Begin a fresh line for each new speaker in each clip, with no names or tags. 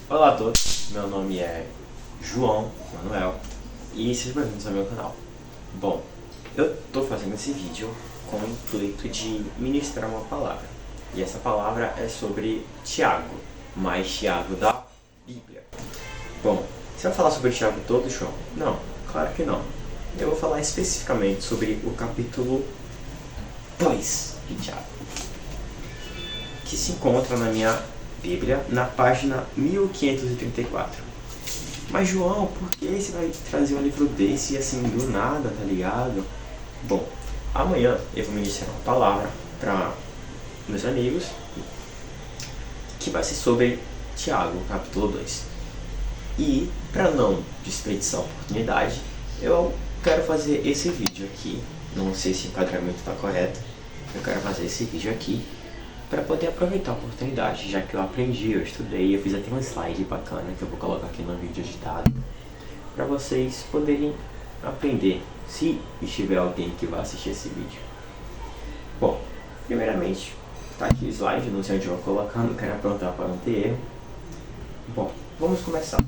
Olá a todos, meu nome é João Manuel e sejam bem-vindos ao meu canal. Bom, eu estou fazendo esse vídeo com o intuito de ministrar uma palavra. E essa palavra é sobre Tiago, mas Tiago da Bíblia. Bom, você vai falar sobre Tiago todo, João? Não, claro que não. Eu vou falar especificamente sobre o capítulo 2 de Tiago, que se encontra na minha Bíblia, na página 1534. Mas João, por que você vai trazer um livro desse assim do nada, tá ligado? Bom, amanhã eu vou ministrar uma palavra para meus amigos que vai ser sobre Tiago, capítulo 2. E para não desperdiçar a oportunidade, eu quero fazer esse vídeo aqui. Não sei se o enquadramento está correto. Eu quero fazer esse vídeo aqui para poder aproveitar a oportunidade, já que eu aprendi, eu estudei, eu fiz até um slide bacana que eu vou colocar aqui no vídeo editado, para vocês poderem aprender, se estiver alguém que vai assistir esse vídeo. Bom, primeiramente, tá aqui o slide, não sei onde eu vou colocar, não quero aprontar para não ter erro. Bom, vamos começar.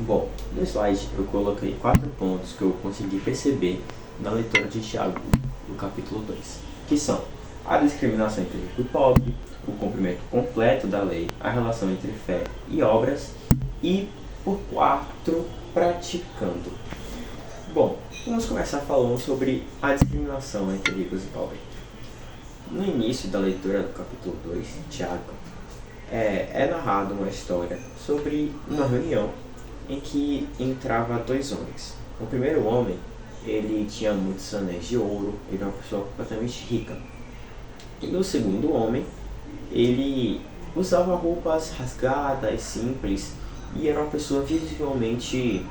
Bom, no slide eu coloquei 4 pontos que eu consegui perceber na leitura de Tiago, no capítulo 2, que são a discriminação entre rico e pobre, o cumprimento completo da lei, a relação entre fé e obras e, por 4, praticando. Bom, vamos começar falando sobre a discriminação entre ricos e pobres. No início da leitura do capítulo 2, Tiago, é narrado uma história sobre uma reunião em que entrava 2 homens. O primeiro homem, ele tinha muitos anéis de ouro, ele era uma pessoa completamente rica. E no segundo homem, ele usava roupas rasgadas, simples, e era uma pessoa visivelmente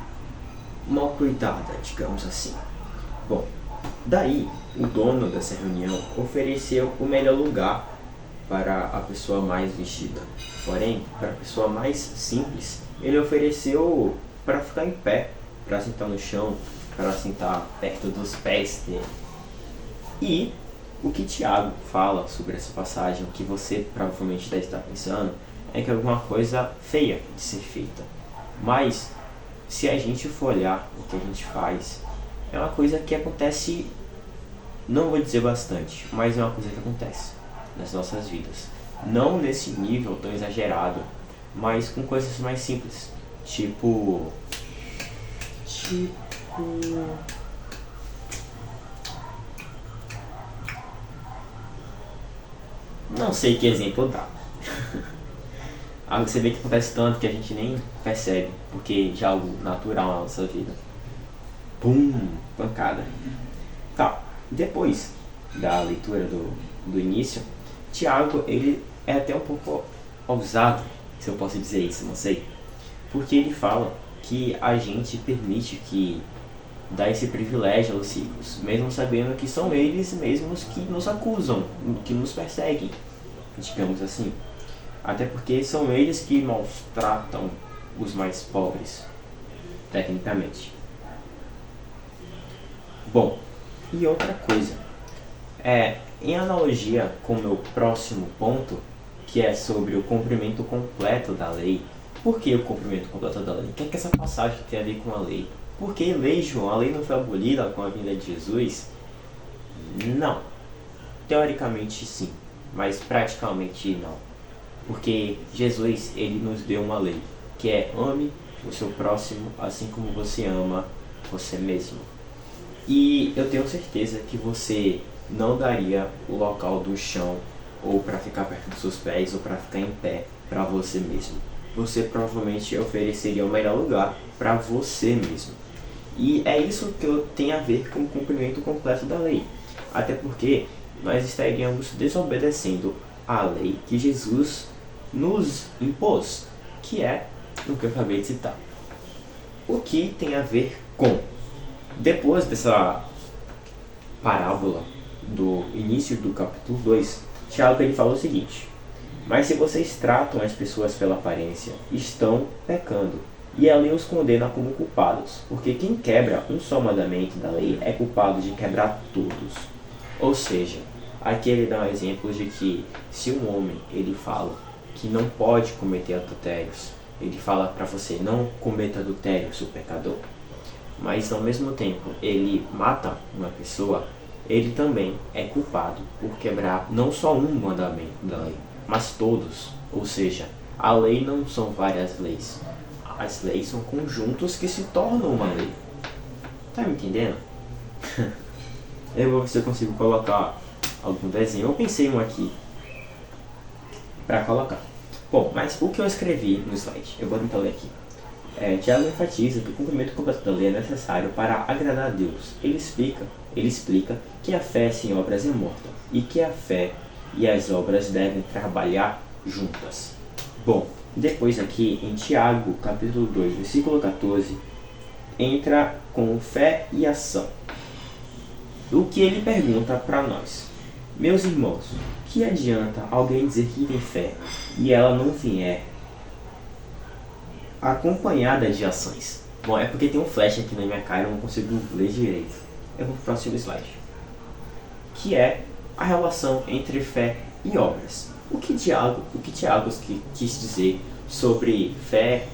mal cuidada, digamos assim. Bom, daí o dono dessa reunião ofereceu o melhor lugar para a pessoa mais vestida. Porém, para a pessoa mais simples, ele ofereceu para ficar em pé, para sentar no chão, para sentar perto dos pés dele. E o que Tiago fala sobre essa passagem, o que você provavelmente deve estar pensando, é que é alguma coisa feia de ser feita. Mas, se a gente for olhar o que a gente faz, é uma coisa que acontece, não vou dizer bastante, mas é uma coisa que acontece nas nossas vidas. Não nesse nível tão exagerado, mas com coisas mais simples. Tipo... Não sei que exemplo dar. Algo que você vê que acontece tanto que a gente nem percebe, porque já é algo natural na nossa vida. Pum! Pancada. Tá, depois da leitura do início, Tiago, ele é até um pouco ousado, se eu posso dizer isso, não sei. Porque ele fala que a gente permite que dá esse privilégio aos ricos, mesmo sabendo que são eles mesmos que nos acusam, que nos perseguem, digamos assim. Até porque são eles que maltratam os mais pobres, tecnicamente. Bom, e outra coisa, em analogia com o meu próximo ponto, que é sobre o cumprimento completo da lei. Por que o cumprimento completo da lei? O que é que essa passagem tem a ver com a lei? Porque lei, João, a lei não foi abolida com a vinda de Jesus? Não. Teoricamente sim, mas praticamente não. Porque Jesus, ele nos deu uma lei, que é ame o seu próximo assim como você ama você mesmo. E eu tenho certeza que você não daria o local do chão, ou para ficar perto dos seus pés, ou para ficar em pé, para você mesmo. Você provavelmente ofereceria o melhor lugar para você mesmo. E é isso que tem a ver com o cumprimento completo da lei. Até porque nós estaríamos desobedecendo a lei que Jesus nos impôs, que é o que eu acabei de citar. O que tem a ver com, depois dessa parábola do início do capítulo 2, Tiago ele fala o seguinte: mas se vocês tratam as pessoas pela aparência, estão pecando, e a lei os condena como culpados, porque quem quebra um só mandamento da lei é culpado de quebrar todos. Ou seja, aqui ele dá um exemplo de que se um homem ele fala que não pode cometer adultérios, Ele fala para você: não cometa adultério, seu pecador. Mas ao mesmo tempo ele mata uma pessoa, ele também é culpado por quebrar não só um mandamento da lei, mas todos. Ou seja, a lei não são várias leis. As leis são conjuntos que se tornam uma lei. Tá me entendendo? Eu vou ver se eu consigo colocar algum desenho. Eu pensei um aqui para colocar. Bom, mas o que eu escrevi no slide? Eu vou tentar ler aqui. Tiago enfatiza que o cumprimento completo da lei é necessário para agradar a Deus. Ele explica que a fé sem obras é morta e que a fé e as obras devem trabalhar juntas. Bom, depois aqui em Tiago, capítulo 2, versículo 14, entra com fé e ação. O que ele pergunta para nós: meus irmãos, que adianta alguém dizer que tem fé e ela não vier acompanhada de ações? Bom, é porque tem um flash aqui na minha cara, eu não consigo ler direito. Eu vou para o próximo slide, que é a relação entre fé e obras. O que Tiago quis dizer sobre fé,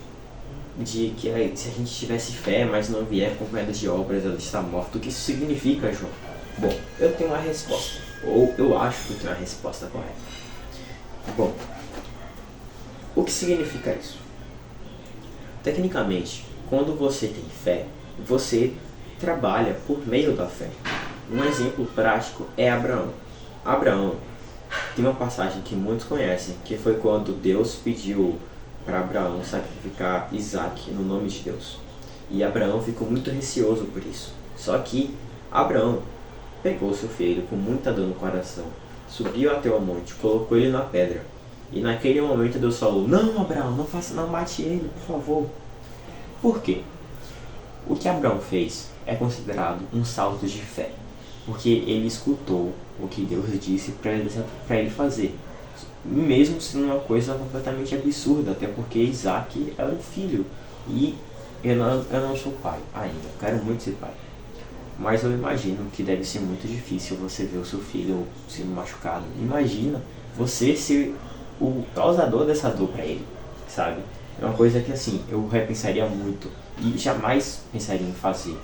de que se a gente tivesse fé, mas não vier acompanhada de obras, ela está morta. O que isso significa, João? Bom, eu tenho uma resposta, ou eu acho que eu tenho a resposta correta. Bom, o que significa isso? Tecnicamente, quando você tem fé, você trabalha por meio da fé. Um exemplo prático é Abraão. Abraão tem uma passagem que muitos conhecem, que foi quando Deus pediu para Abraão sacrificar Isaac no nome de Deus. E Abraão ficou muito receoso por isso. Só que Abraão pegou seu filho com muita dor no coração, subiu até o monte, colocou ele na pedra. E naquele momento Deus falou: não, Abraão, não mate ele, por favor. Por quê? O que Abraão fez é considerado um salto de fé, porque ele escutou o que Deus disse para ele fazer, mesmo sendo uma coisa completamente absurda, até porque Isaac é um filho e eu não sou pai ainda, eu quero muito ser pai. Mas eu imagino que deve ser muito difícil você ver o seu filho sendo machucado. Imagina você ser o causador dessa dor para ele, sabe? É uma coisa que assim, eu repensaria muito e jamais pensaria em fazer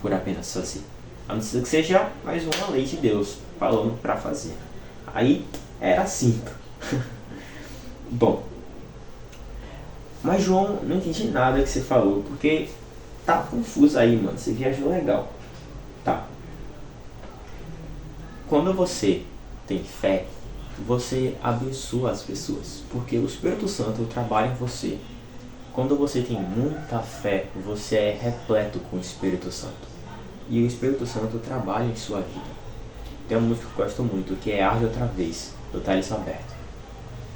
por apenas fazer. A não ser que seja mais uma lei de Deus falando para fazer. Aí era assim. Bom, mas João, não entendi nada que você falou, porque tá confuso aí, mano. Você viajou legal. Tá. Quando você tem fé, você abençoa as pessoas, porque o Espírito Santo trabalha em você. Quando você tem muita fé, você é repleto com o Espírito Santo. E o Espírito Santo trabalha em sua vida. Tem uma música que eu gosto muito, que é Arde Outra Vez, do Thales Alberto.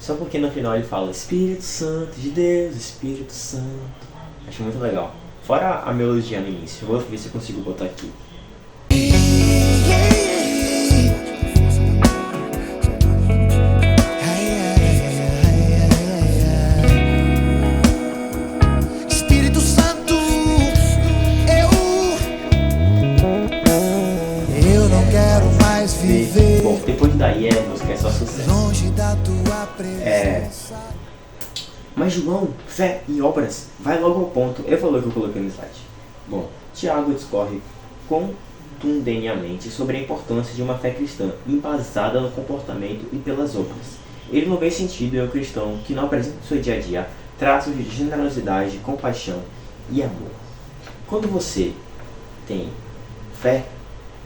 Só porque no final ele fala Espírito Santo de Deus, Espírito Santo. Acho muito legal. Fora a melodia no início, vou ver se eu consigo botar aqui. Bom, depois daí a música é só sucesso. Mas João, fé e obras, vai logo ao ponto. Eu falei que eu coloquei no slide. Bom, Tiago discorre contundentemente sobre a importância de uma fé cristã embasada no comportamento e pelas obras. Ele não vê sentido em um cristão que não apresenta no seu dia a dia traços de generosidade, compaixão e amor. Quando você tem fé,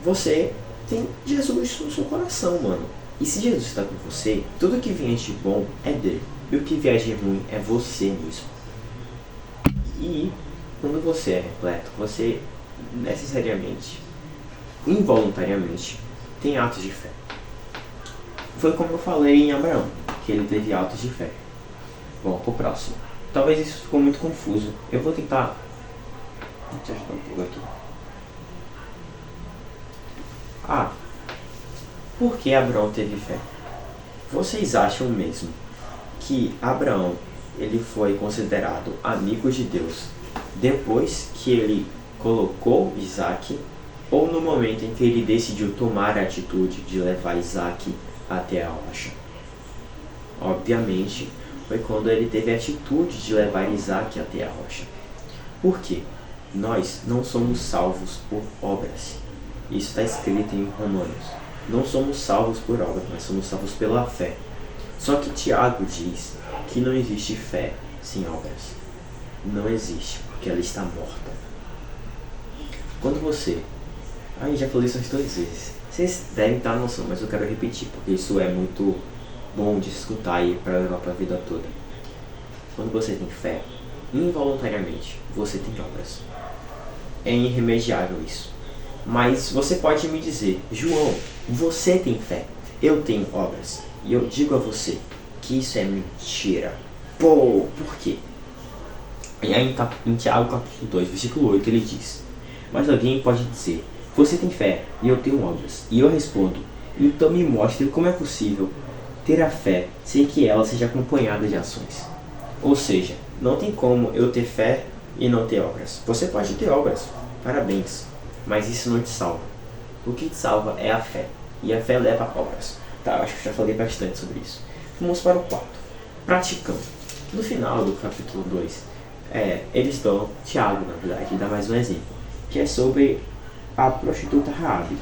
você tem Jesus no seu coração, mano. E se Jesus está com você, tudo que vier de bom é dele. E o que vier de ruim é você mesmo. E quando você é repleto, você necessariamente, involuntariamente, tem atos de fé. Foi como eu falei em Abraão, que ele teve atos de fé. Bom, pro próximo. Talvez isso ficou muito confuso. Eu vou tentar te ajudar um pouco aqui. Por que Abraão teve fé? Vocês acham mesmo que Abraão ele foi considerado amigo de Deus depois que ele colocou Isaac, ou no momento em que ele decidiu tomar a atitude de levar Isaac até a rocha? Obviamente, foi quando ele teve a atitude de levar Isaac até a rocha. Por quê? Nós não somos salvos por obras. Isso está escrito em Romanos. Não somos salvos por obras, mas somos salvos pela fé. Só que Tiago diz que não existe fé sem obras. Não existe, porque ela está morta. Quando você... já falei isso umas 2 vezes. Vocês devem estar noção, mas eu quero repetir, porque isso é muito bom de escutar e para levar para a vida toda. Quando você tem fé, involuntariamente, você tem obras. É irremediável isso. Mas você pode me dizer, João, você tem fé, eu tenho obras. E eu digo a você que isso é mentira. Por quê? E aí em Tiago capítulo 2, versículo 8, ele diz: mas alguém pode dizer, você tem fé e eu tenho obras. E eu respondo, então me mostre como é possível ter a fé sem que ela seja acompanhada de ações. Ou seja, não tem como eu ter fé e não ter obras. Você pode ter obras, parabéns, mas isso não te salva. O que te salva é a fé, e a fé leva a obras. Tá, acho que já falei bastante sobre isso. Vamos para o 4. Praticando. No final do capítulo 2, eles dão, Tiago na verdade, dá mais um exemplo, que é sobre a prostituta Raabe.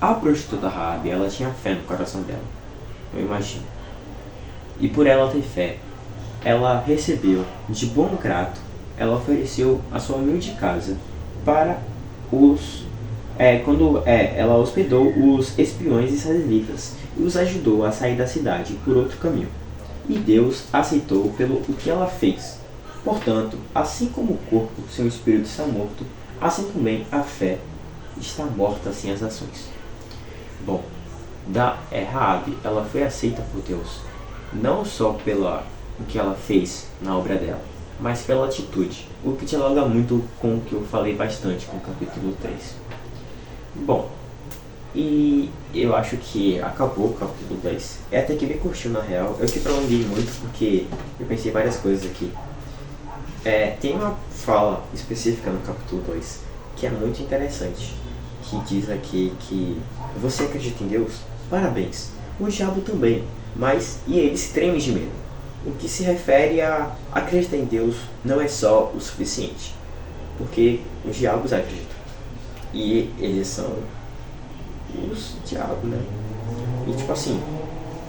A prostituta Raabe, ela tinha fé no coração dela, eu imagino. E por ela ter fé, ela recebeu de bom grado, ela ofereceu a sua humilde casa para ela hospedou os espiões israelitas e os ajudou a sair da cidade por outro caminho. E Deus aceitou pelo o que ela fez. Portanto, assim como o corpo sem o espírito está morto, assim também a fé está morta sem as ações. Bom, Raabe, ela foi aceita por Deus, não só pelo que ela fez na obra dela, mas pela atitude, o que dialoga muito com o que eu falei bastante com o capítulo 3. Bom, e eu acho que acabou o capítulo 10. É até que me curtiu na real. Eu que prolonguei muito porque eu pensei várias coisas aqui. Tem uma fala específica no capítulo 2 que é muito interessante, que diz aqui que você acredita em Deus? Parabéns, o diabo também, mas e eles tremem de medo. O que se refere a acreditar em Deus não é só o suficiente, porque os diabos acreditam. E eles são os diabos, né? E tipo assim,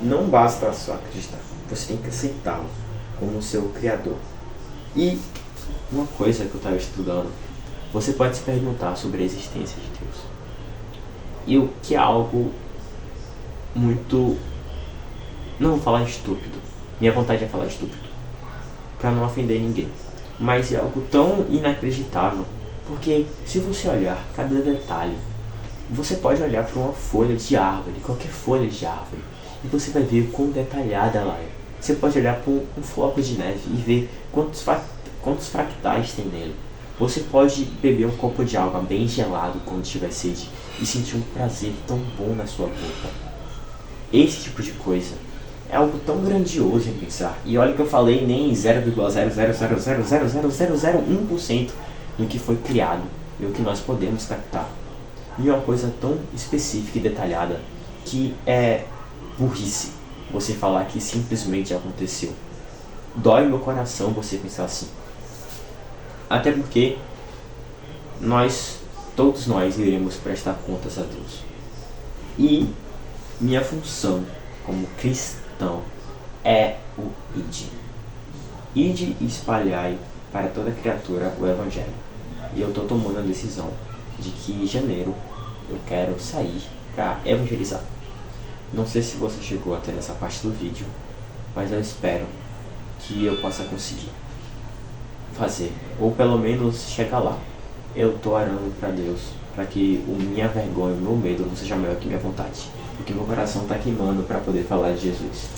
não basta só acreditar, você tem que aceitá-lo como seu criador. E uma coisa que eu estava estudando, você pode se perguntar sobre a existência de Deus. E o que é algo muito... não vou falar estúpido, minha vontade é falar estúpido, para não ofender ninguém. Mas é algo tão inacreditável, porque se você olhar cada detalhe, você pode olhar para uma folha de árvore, qualquer folha de árvore, e você vai ver quão detalhada ela é. Você pode olhar para um floco de neve e ver quantos fractais tem nele. Você pode beber um copo de água bem gelado quando tiver sede e sentir um prazer tão bom na sua boca. Esse tipo de coisa é algo tão grandioso em pensar. E olha que eu falei nem 0,000000001% do que foi criado e o que nós podemos captar. E uma coisa tão específica e detalhada que é burrice você falar que simplesmente aconteceu. Dói meu coração você pensar assim. Até porque todos nós iremos prestar contas a Deus. E minha função como cristão é o ide. Ide e espalhai para toda criatura o Evangelho. E eu estou tomando a decisão de que em janeiro eu quero sair para evangelizar. Não sei se você chegou até essa parte do vídeo, mas eu espero que eu possa conseguir fazer, ou pelo menos chegar lá. Eu tô orando para Deus, para que minha vergonha, o meu medo não seja maior que minha vontade, porque meu coração tá queimando para poder falar de Jesus.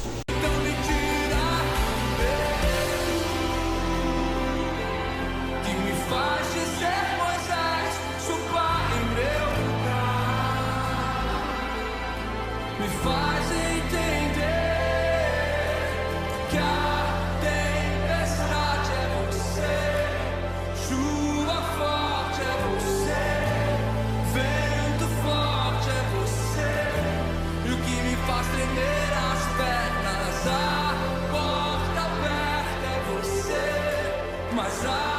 Me faz entender que a tempestade é você, chuva forte é você, vento forte é você, e o que me faz tremer as pernas estrada.